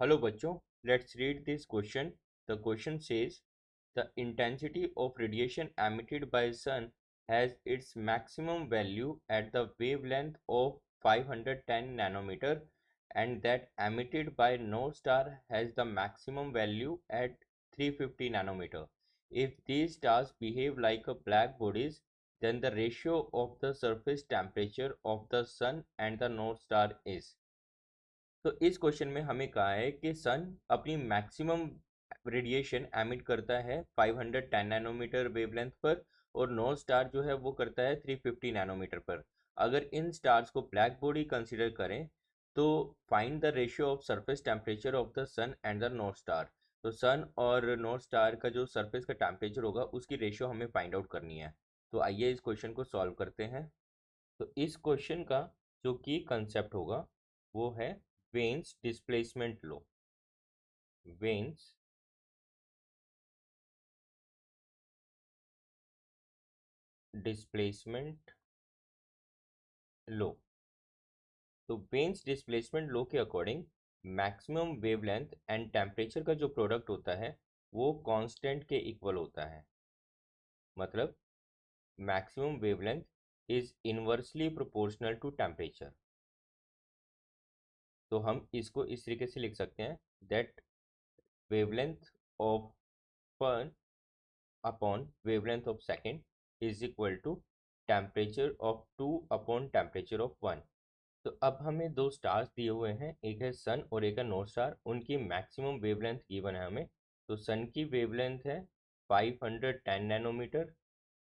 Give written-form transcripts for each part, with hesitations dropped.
Hello bachcho, let's read this question. The question says the intensity of radiation emitted by sun has its maximum value at the wavelength of 510 nanometer and that emitted by North Star has the maximum value at 350 nanometer. If these stars behave like a black bodies, then the ratio of the surface temperature of the sun and the North Star is। तो इस question में हमें कहा है कि सन अपनी maximum radiation emit करता है 510 नैनोमीटर वेवलेंथ पर और नॉर्थ स्टार जो है वो करता है 350 नैनोमीटर पर। अगर इन स्टार्स को ब्लैक बॉडी कंसीडर करें तो find the ratio of surface temperature of the sun and the north star. तो सन और नॉर्थ स्टार का जो सरफेस का टेम्परेचर होगा उसकी रेशियो हमें फाइंड आउट करनी है। तो आइए इस क्वेश्चन को सॉल्व करते हैं। तो इस क्वेश्चन का जो की कंसेप्ट होगा वो है वेन्स डिस्प्लेसमेंट लो। वेन्स डिस्प्लेसमेंट लो। तो वेन्स डिस्प्लेसमेंट लो के according maximum wavelength and temperature का जो प्रोडक्ट होता है वो कांस्टेंट के इक्वल होता है। मतलब maximum wavelength is inversely proportional to temperature. तो हम इसको इस तरीके से लिख सकते हैं that wavelength of one upon wavelength of second is equal to temperature of 2 upon temperature of 1। तो अब हमें दो स्टार्स दिए हुए हैं, एक है सन और एक है नॉर्थ स्टार। उनकी मैक्सिमम वेवलेंथ गिवन है हमें। तो सन की वेवलेंथ है 510 nanometer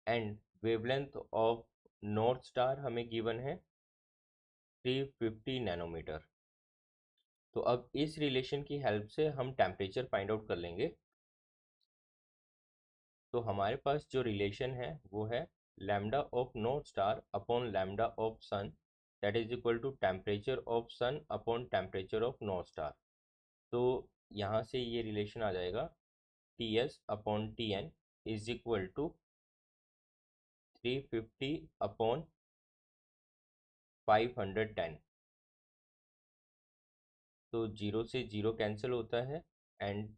and wavelength of north star हमें गिवन है 350 नैनोमीटर। तो अब इस रिलेशन की हेल्प से हम टेम्परेचर फाइंड आउट कर लेंगे। तो हमारे पास जो रिलेशन है वो है lambda of north star upon lambda of sun that is equal to temperature of sun upon temperature of north star. तो यहाँ से ये रिलेशन आ जाएगा T S upon T N is equal to 350 upon 510। तो जीरो से zero cancel होता है and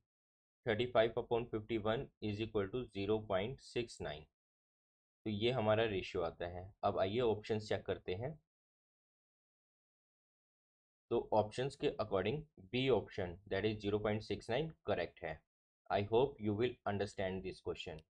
35 upon 51 is equal to 0.69। तो ये हमारा रेशियो आता है। अब आइए ऑप्शंस चेक करते हैं। तो ऑप्शंस के according B option that is 0.69 correct है। I hope you will understand this question.